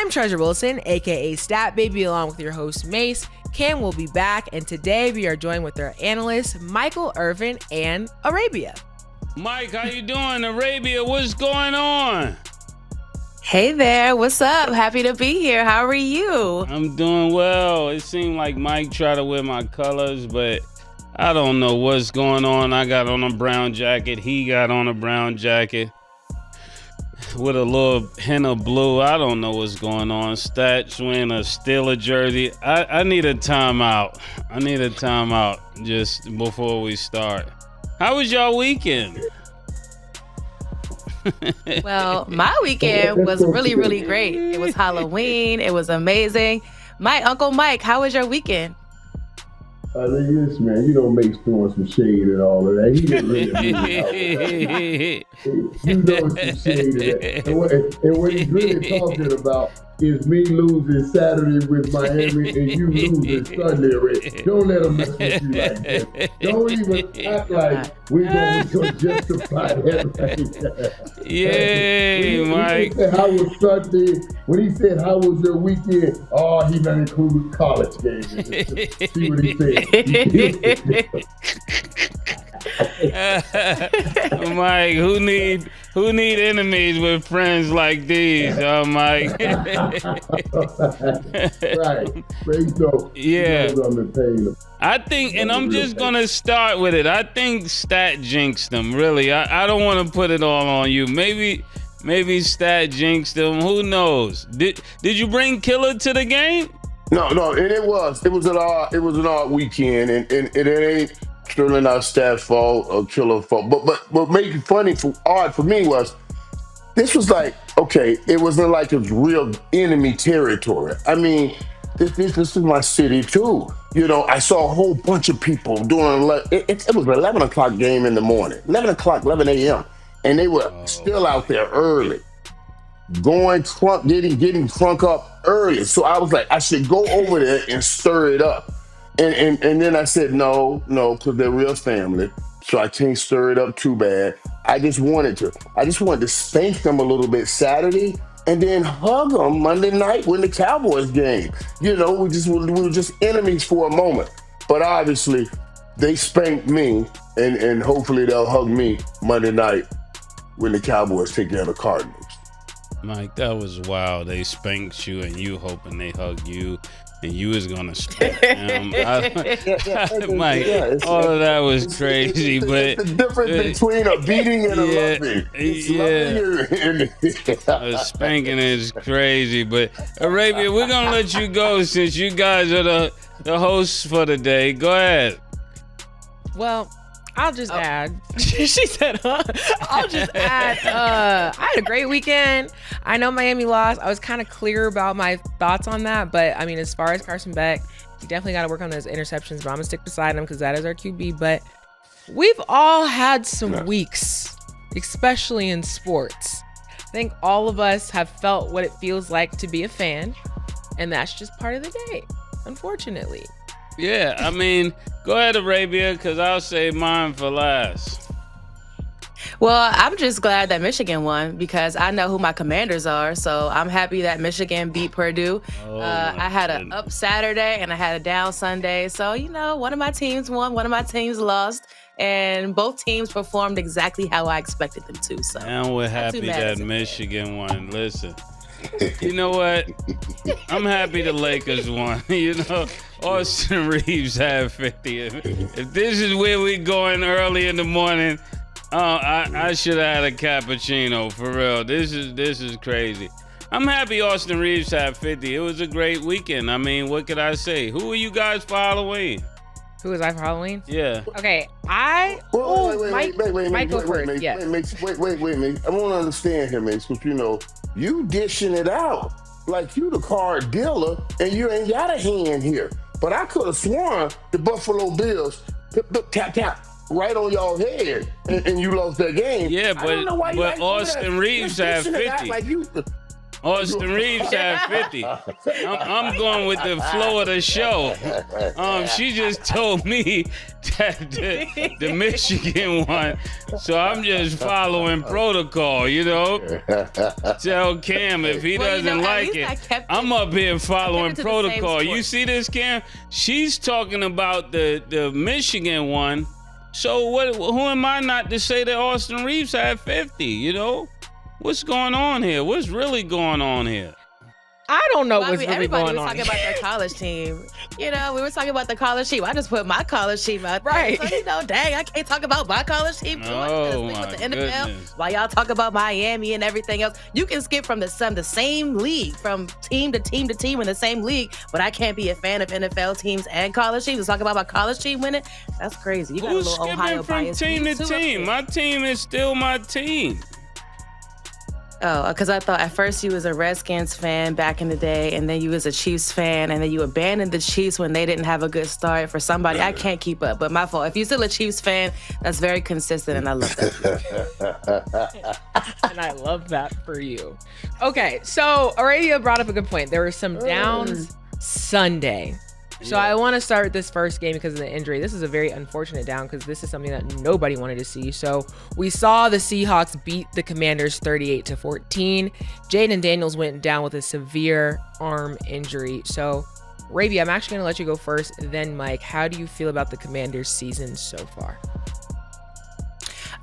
I'm Treasure Wilson, aka Stat Baby, along with your host Mase. Cam will be back, and today we are joined with our analysts Michael, Irvin, and Arabia. Mike, how you doing? Arabia, what's going on? Hey there, what's up? Happy to be here. How are you? I'm doing well. It seemed like Mike tried to wear my colors, but I don't know what's going on. I got on a brown jacket. He got on a brown jacket with a little hint of blue. I don't know what's going on. Stats wearing a Steeler jersey. I need a timeout. I need a timeout just before we start. How was y'all weekend? Well, my weekend was really, really great. It was Halloween. It was amazing. Uncle Mike, how was your weekend? Yes, man. You know, Make's throwing some shade and all of that. He didn't really mean it. You know some shade in that. And what he's really talking about is me losing Saturday with Miami and you losing Sunday, Rick. Don't let him mess with you like that. Don't even act like we're going to justify that. Yay, Mike. When he said, how was your weekend? Oh, he done included college games. See what he said. Mike, who need enemies with friends like these? Oh, Mike. Right. So, yeah. I think, and I'm just gonna start with it. I think Stat jinxed them. Really, I don't want to put it all on you. Maybe Stat jinxed them. Who knows? Did you bring Killer to the game? No, and it was an odd weekend, and it ain't certainly not Stat's fault or Killer fault. But what made it odd for me was this was like, okay, it wasn't like it was real enemy territory. I mean, this is my city too. You know, I saw a whole bunch of people doing it was an 11 o'clock game in the morning, 11 a.m. And they were still out there early, getting crunk up early. So I was like, I should go over there and stir it up. And then I said, no, because they're real family. So I can't stir it up too bad. I just wanted to spank them a little bit Saturday and then hug them Monday night when the Cowboys game. You know, we were just enemies for a moment. But obviously, they spanked me, and hopefully they'll hug me Monday night when the Cowboys take care of the Cardinals. Mike, that was wild. They spanked you, and you hoping they hug you. And you was gonna spank him. Mike, all of that was crazy, but it's the difference between a beating and a loving. Spanking is crazy, but Arabia, we're gonna let you go since you guys are the hosts for the day. Go ahead. Well, I'll just add. She said, huh? I'll just add. I had a great weekend. I know Miami lost. I was kind of clear about my thoughts on that. But, I mean, as far as Carson Beck, he definitely got to work on those interceptions. But I'm going to stick beside him because that is our QB. But we've all had some weeks, especially in sports. I think all of us have felt what it feels like to be a fan. And that's just part of the game, unfortunately. Yeah, I mean, go ahead, Arabia, because I'll save mine for last. Well, I'm just glad that Michigan won because I know who my Commanders are. So I'm happy that Michigan beat Purdue. I had an up Saturday and I had a down Sunday. So, you know, one of my teams won, one of my teams lost. And both teams performed exactly how I expected them to. So and we're happy that Michigan won. Listen. You know what? I'm happy the Lakers won. You know, Austin Reeves had 50. If this is where we going early in the morning, I should have had a cappuccino for real. This is crazy. I'm happy Austin Reeves had 50. It was a great weekend. I mean, what could I say? Who are you guys for Halloween? Who was I for Halloween? Yeah. Okay, Mike, go first. Yes. Wait, man. I want to understand here, man, because, you know, you dishing it out like you the card dealer and you ain't got a hand here. But I could have sworn the Buffalo Bills tap right on y'all head and you lost that game. Yeah, but Austin Reeves had 50. Austin Reeves had 50. I'm going with the flow of the show. She just told me that the Michigan one, so I'm just following protocol, you know. Tell Cam if he doesn't like it, I'm up here following protocol. You see this, Cam? She's talking about the Michigan one. So who am I not to say that Austin Reeves had 50, you know? What's going on here? What's really going on here? I don't know what's really going on. Everybody was talking about their college team. You know, we were talking about the college team. I just put my college team out there. Right. So, you know, dang, I can't talk about my college team too. Oh, I my with the NFL. goodness. While y'all talk about Miami and everything else, you can skip from the same league, from team to team to team in the same league, but I can't be a fan of NFL teams and college teams. Let's talk about my college team winning. That's crazy. You got Who's a little skipping Ohio from bias. team to team? My team is still my team. Oh, because I thought at first you was a Redskins fan back in the day, and then you was a Chiefs fan, and then you abandoned the Chiefs when they didn't have a good start for somebody. I can't keep up, but my fault. If you're still a Chiefs fan, that's very consistent, and I love that. And I love that for you. Okay, so Arabia brought up a good point. There were some downs Sunday. So I want to start this first game because of the injury. This is a very unfortunate down because this is something that nobody wanted to see. So we saw the Seahawks beat the Commanders 38-14. Jayden Daniels went down with a severe arm injury. So Arabia, I'm actually going to let you go first. Then Mike, how do you feel about the Commanders season so far?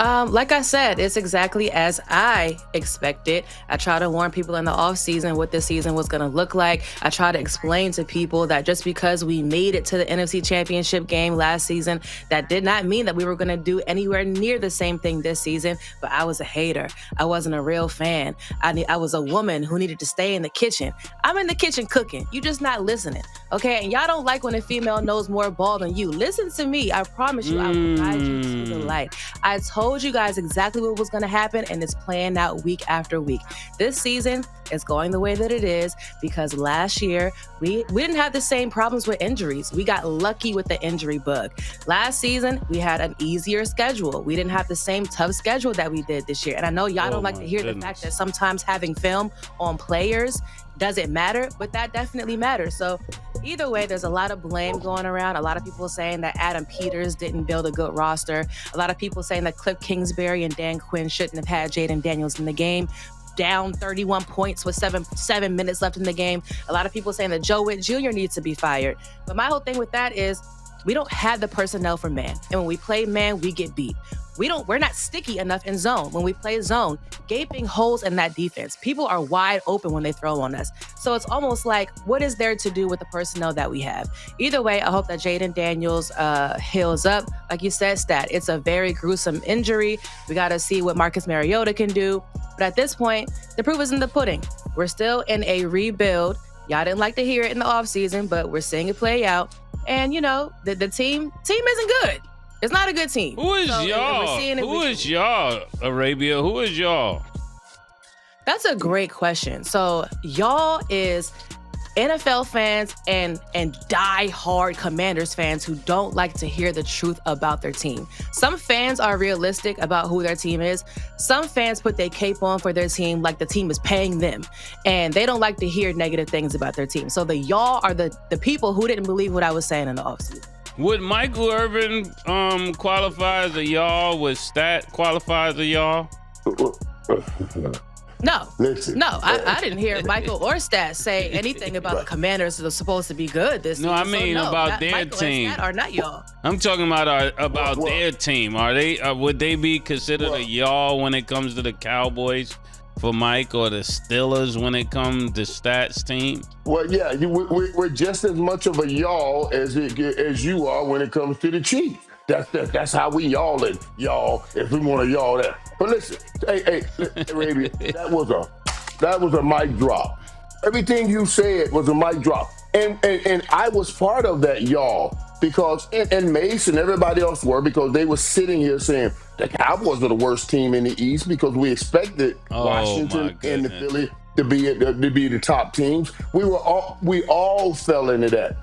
Like I said, it's exactly as I expected. I try to warn people in the off season what this season was going to look like. I try to explain to people that just because we made it to the NFC Championship game last season, that did not mean that we were going to do anywhere near the same thing this season. But I was a hater. I wasn't a real fan. I was a woman who needed to stay in the kitchen. I'm in the kitchen cooking. You just not listening. Okay? And y'all don't like when a female knows more ball than you. Listen to me. I promise you, I will guide you to the light. I told you guys exactly what was going to happen, and it's playing out week after week. This season is going the way that it is because last year we didn't have the same problems with injuries. We got lucky with the injury bug. Last season, we had an easier schedule. We didn't have the same tough schedule that we did this year. And I know y'all don't like to hear the fact that sometimes having film on players doesn't matter, but that definitely matters. So either way, there's a lot of blame going around. A lot of people saying that Adam Peters didn't build a good roster. A lot of people saying that Cliff Kingsbury and Dan Quinn shouldn't have had Jayden Daniels in the game. Down 31 points with seven minutes left in the game. A lot of people saying that Joe Witt Jr. needs to be fired. But my whole thing with that is we don't have the personnel for man. And when we play man, we get beat. We're not sticky enough in zone. When we play zone, gaping holes in that defense. People are wide open when they throw on us. So it's almost like, what is there to do with the personnel that we have? Either way, I hope that Jayden Daniels heals up. Like you said, Stat, it's a very gruesome injury. We got to see what Marcus Mariota can do. But at this point, the proof is in the pudding. We're still in a rebuild. Y'all didn't like to hear it in the offseason, but we're seeing it play out. And, you know, the team isn't good. It's not a good team. Who is y'all? Who is y'all, Arabia? Who is y'all? That's a great question. So y'all is NFL fans and die-hard Commanders fans who don't like to hear the truth about their team. Some fans are realistic about who their team is. Some fans put their cape on for their team like the team is paying them. And they don't like to hear negative things about their team. So the y'all are the people who didn't believe what I was saying in the offseason. Would Michael Irvin qualify as a y'all? Would Stat qualify as a y'all? No. Listen. No, I didn't hear Michael or Stat say anything about the Commanders that are supposed to be good this season. No, I mean about their Michael team. And Stat are not y'all. I'm talking about their team. Are they? Would they be considered a y'all when it comes to the Cowboys for Mike, or the Steelers when it comes to Stat's team? Well, yeah, we're just as much of a y'all as you are when it comes to the Chiefs. That's how we y'all it, y'all, if we want to y'all that. But listen, hey, Arabia, that was a mic drop. Everything you said was a mic drop. And I was part of that y'all because and Mase and everybody else were, because they were sitting here saying the Cowboys are the worst team in the East because we expected Washington and the Philly to be the top teams. We all fell into that.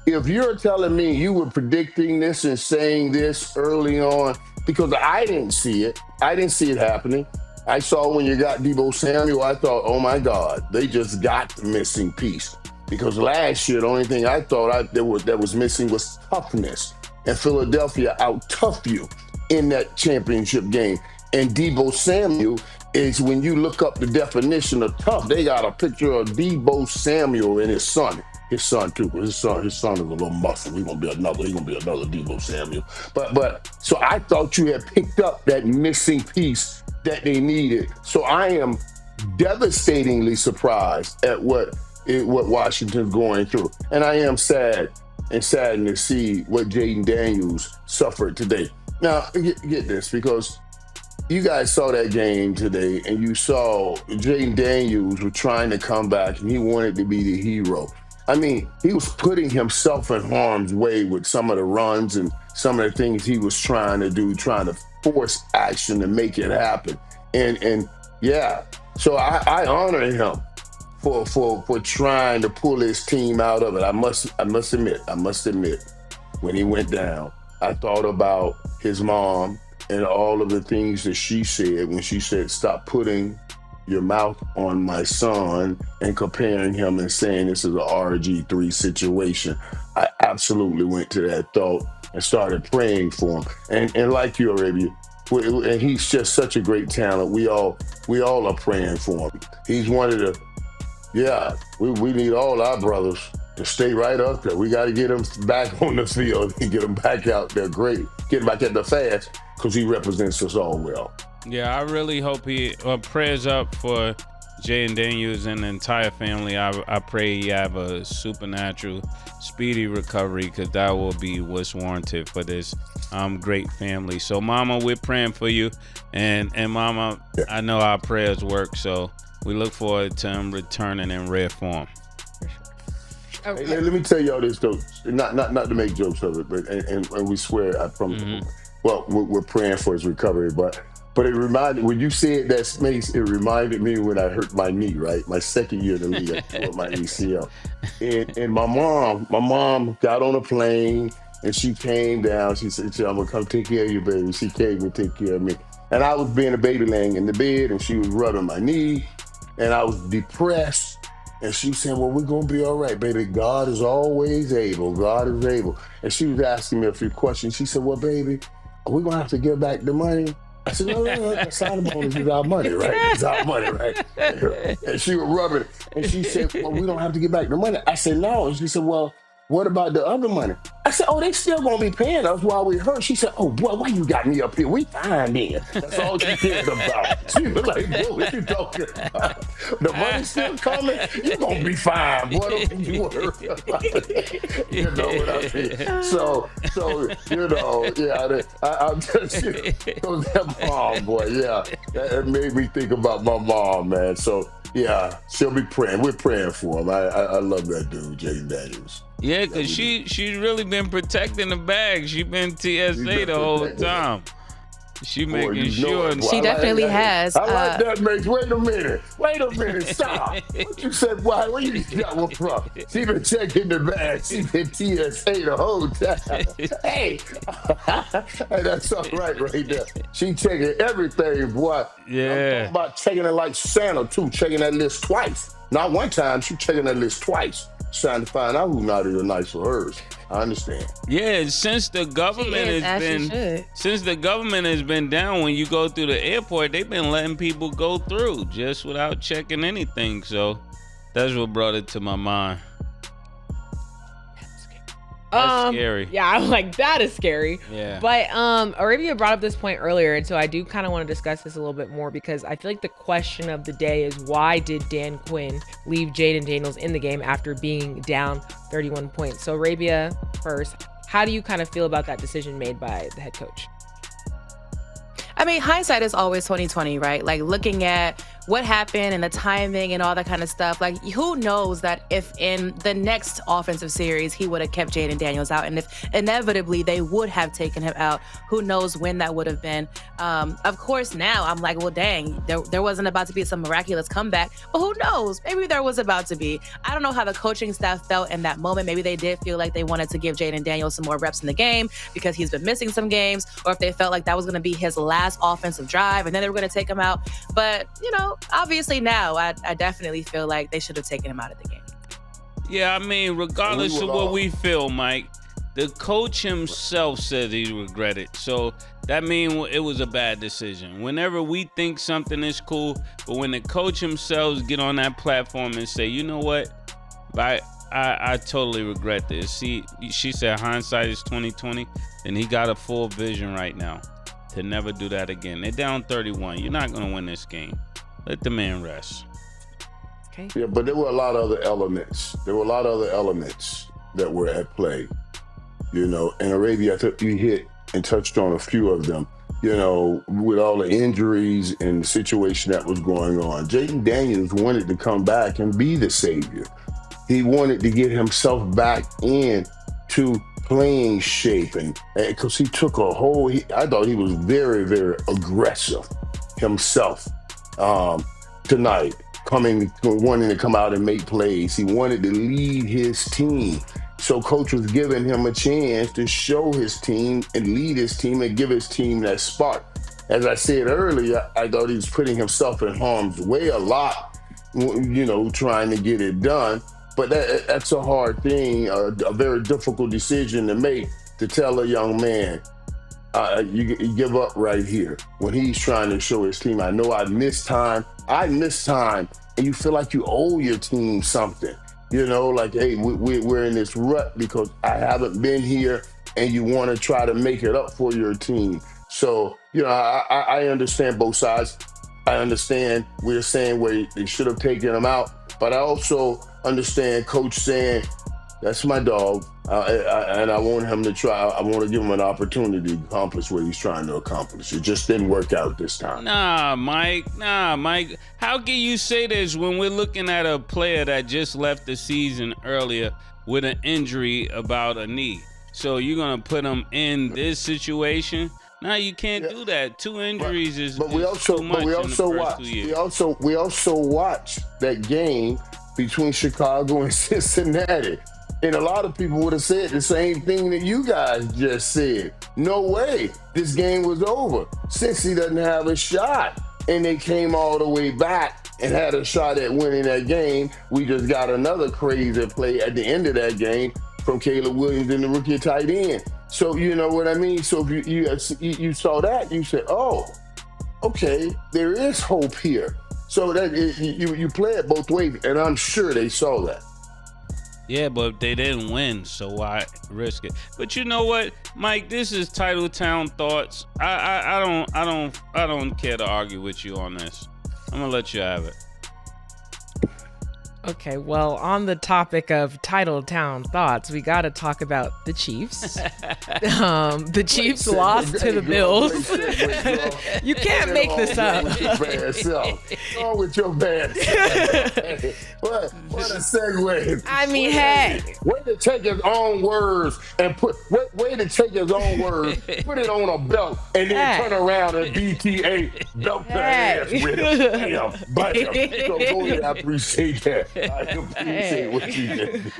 If you're telling me you were predicting this and saying this early on, because I didn't see it happening, I saw when you got Debo Samuel, I thought, oh my God, they just got the missing piece. Because last year, the only thing I thought that was missing was toughness. And Philadelphia out-toughed you in that championship game. And Debo Samuel is, when you look up the definition of tough, they got a picture of Debo Samuel and his son. His son too. His son is a little muscle. He's gonna be another Debo Samuel. But so I thought you had picked up that missing piece that they needed. So I am devastatingly surprised at what Washington's going through. And I am saddened to see what Jayden Daniels suffered today. Now, get this, because you guys saw that game today, and you saw Jayden Daniels was trying to come back, and he wanted to be the hero. I mean, he was putting himself in harm's way with some of the runs and some of the things he was trying to do, trying to force action to make it happen. And yeah, so I honor him for trying to pull his team out of it. I must admit, when he went down, I thought about his mom and all of the things that she said when she said, "Stop putting your mouth on my son," and comparing him and saying this is a RG3 situation. I absolutely went to that thought and started praying for him. And like you, Arabia, and he's just such a great talent. We all are praying for him. He's one of the, we need all our brothers to stay right up there. We got to get him back on the field and get him back out there great. Get him back out there fast, because he represents us all well. Yeah, I really hope prayers up for Jayden Daniels and the entire family. I pray he have a supernatural, speedy recovery, because that will be what's warranted for this great family. So, Mama, we're praying for you. And Mama, I know our prayers work, so we look forward to him returning in rare form. Okay. Hey, let me tell y'all this, though, not to make jokes of it, but and we swear, I promise. Mm-hmm. Well, we're praying for his recovery, but it reminded, when you said that, Mase, it reminded me when I hurt my knee, right? My second year in the league, I tore my ACL. And my mom got on a plane, and she came down. She said, "I'm going to come take care of you, baby." She came and take care of me. And I was being a baby laying in the bed, and she was rubbing my knee, and I was depressed. And she was saying, "Well, we're going to be all right, baby. God is always able. God is able." And she was asking me a few questions. She said, "Well, baby, are we going to have to give back the money?" I said, no, that signing bonus is our money, right? It's our money, right? And she was rubbing it. And she said, "Well, we don't have to get back the money." I said, "No." And she said, "Well, what about the other money?" I said, "Oh, they still going to be paying us while we hurt." She said, "Oh, boy, why you got me up here? We fine then." That's all she cared about. She was like, "Boy, what you talking about? The money still coming? You going to be fine, boy. Don't you worry about it." You know what I mean? So you know, yeah, I'm just, that mom, boy, yeah. That made me think about my mom, man. So, yeah, she'll be praying. We're praying for him. I love that dude, Jayden Daniels. Yeah, because she's really been protecting the bag. She been TSA the whole time. She making sure. She definitely has. I like that, Mase. Wait a minute. Stop. What you said, boy? Where you got one from? She been checking the bag. She been TSA the whole time. Hey, that's all right there. She checking everything, boy. Yeah. I'm talking about checking it like Santa, too. Checking that list twice. Not one time. She checking that list twice. Trying to find out who's not even nice for hers. I understand. Yeah, since the government has been down, when you go through the airport, they've been letting people go through just without checking anything. So that's what brought it to my mind. That's scary. Yeah, I'm like, that is scary. Yeah. But Arabia brought up this point earlier, and so I do kind of want to discuss this a little bit more, because I feel like the question of the day is, why did Dan Quinn leave Jayden Daniels in the game after being down 31 points? So Arabia first, how do you kind of feel about that decision made by the head coach? I mean, hindsight is always 20/20, right? Like, looking at what happened and the timing and all that kind of stuff. Like, who knows that if in the next offensive series he would have kept Jayden Daniels out, and if inevitably they would have taken him out, who knows when that would have been. Of course, now I'm like, well, dang, there wasn't about to be some miraculous comeback, but who knows? Maybe there was about to be. I don't know how the coaching staff felt in that moment. Maybe they did feel like they wanted to give Jayden Daniels some more reps in the game because he's been missing some games, or if they felt like that was going to be his last offensive drive and then they were going to take him out. But, obviously now I definitely feel like they should have taken him out of the game. Yeah, I mean, regardless of what we feel, Mike, the coach himself said he regretted. So that means it was a bad decision. Whenever we think something is cool, but when the coach himself get on that platform and say, you know what, I totally regret this. She said hindsight is 20/20, and he got a full vision right now to never do that again. They're down 31. You're not going to win this game. Let the man rest. Okay. Yeah, but there were a lot of other elements. There were a lot of other elements that were at play. And Arabia, I think you hit and touched on a few of them. With all the injuries and the situation that was going on, Jayden Daniels wanted to come back and be the savior. He wanted to get himself back into playing shape, and because he took I thought he was very, very aggressive himself tonight, wanting to come out and make plays. He wanted to lead his team. So coach was giving him a chance to show his team and lead his team and give his team that spark. As I said earlier, I thought he was putting himself in harm's way a lot, trying to get it done. But that's a hard thing, a very difficult decision to make, to tell a young man, you give up right here when he's trying to show his team, I know I missed time, and you feel like you owe your team something. Like, hey, we're in this rut because I haven't been here, and you want to try to make it up for your team. So, I understand both sides. I understand we're saying where they should have taken him out, but I also understand coach saying, that's my dog, and I want him to try. I want to give him an opportunity to accomplish what he's trying to accomplish. It just didn't work out this time. Nah, Mike. How can you say this when we're looking at a player that just left the season earlier with an injury about a knee? So you're going to put him in this situation? No, you can't do that. 2 injuries is too much in the first 2 years. We also watched that game between Chicago and Cincinnati. And a lot of people would have said the same thing that you guys just said. No way, this game was over. Cincy doesn't have a shot. And they came all the way back and had a shot at winning that game. We just got another crazy play at the end of that game from Caleb Williams and the rookie tight end. So you know what I mean? So if you saw that, you said, oh, okay, there is hope here. So that you play it both ways, and I'm sure they saw that. Yeah, but they didn't win, so why risk it? But you know what, Mike? This is TitleTown thoughts. I don't care to argue with you on this. I'm gonna let you have it. Okay, well, on the topic of TitleTown thoughts, we got to talk about the Chiefs. The Chiefs lost to the Bills. You can't make this up. Go with your bad self. What a segue. I mean, hey. Way to take his own words and put it on a belt and then turn around and BTA belt the ass with it. Bam. So go ahead, I appreciate that. I appreciate what you did.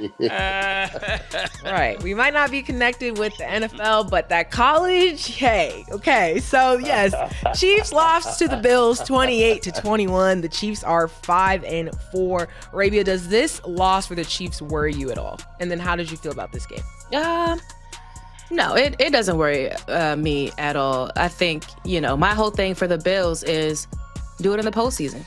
Right. We might not be connected with the NFL, but that college, hey. Okay. So, yes, Chiefs lost to the Bills 28-21. The Chiefs are 5-4. Arabia, does this loss for the Chiefs worry you at all? And then how did you feel about this game? No, it doesn't worry me at all. I think, my whole thing for the Bills is do it in the postseason.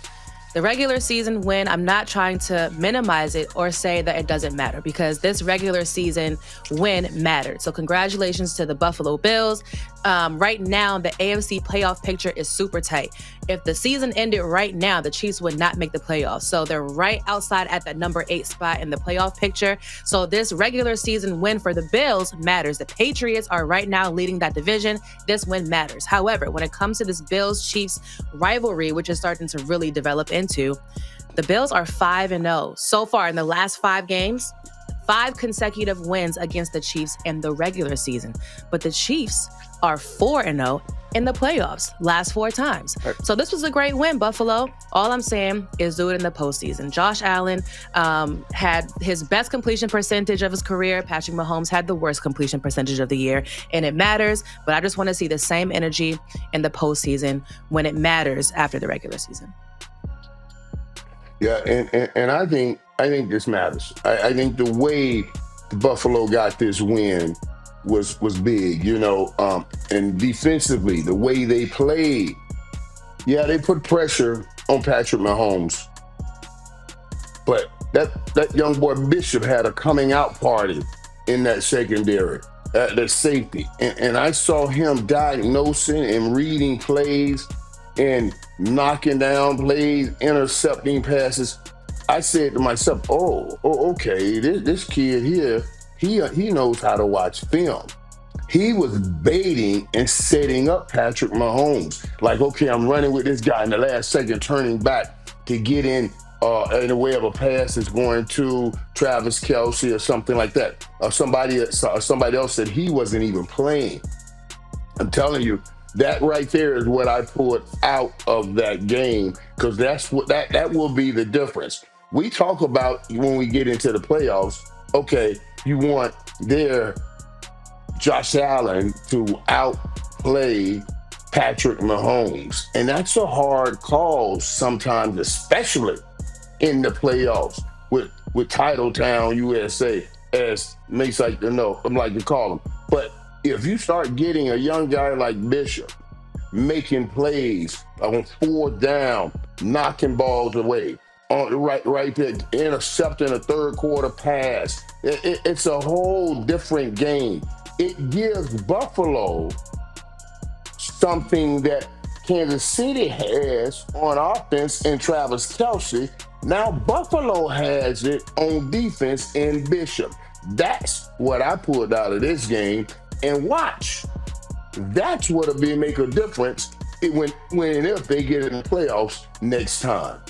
The regular season win, I'm not trying to minimize it or say that it doesn't matter, because this regular season win mattered. So congratulations to the Buffalo Bills. Right now, the AFC playoff picture is super tight. If the season ended right now, the Chiefs would not make the playoffs. So they're right outside at that number 8 spot in the playoff picture. So this regular season win for the Bills matters. The Patriots are right now leading that division. This win matters. However, when it comes to this Bills-Chiefs rivalry, which is starting to really develop into, the Bills are 5-0 so far in the last 5 games. 5 consecutive wins against the Chiefs in the regular season. But the Chiefs are 4-0 in the playoffs, last 4 times. So this was a great win, Buffalo. All I'm saying is do it in the postseason. Josh Allen had his best completion percentage of his career. Patrick Mahomes had the worst completion percentage of the year, and it matters. But I just want to see the same energy in the postseason when it matters after the regular season. Yeah, and I think this matters. I think the way Buffalo got this win was big, and defensively, the way they played. Yeah, they put pressure on Patrick Mahomes, but that young boy Bishop had a coming out party in that secondary, the safety, and I saw him diagnosing and reading plays and knocking down plays, intercepting passes. I said to myself, oh okay, this kid here, he knows how to watch film. He was baiting and setting up Patrick Mahomes. Like, okay, I'm running with this guy in the last second, turning back to get in the way of a pass that's going to Travis Kelce or something like that. Or somebody else that he wasn't even playing. I'm telling you, that right there is what I pulled out of that game, because that's what that will be the difference. We talk about when we get into the playoffs, okay, you want Josh Allen to outplay Patrick Mahomes. And that's a hard call sometimes, especially in the playoffs with TitleTown, USA, as Mase like to call them. But if you start getting a young guy like Bishop making plays on 4th down, knocking balls away, right there, intercepting a third quarter pass, it's a whole different game. It gives Buffalo something that Kansas City has on offense in Travis Kelce. Now Buffalo has it on defense in Bishop. That's what I pulled out of this game. And watch, that's what'll make a difference when and if they get in the playoffs next time.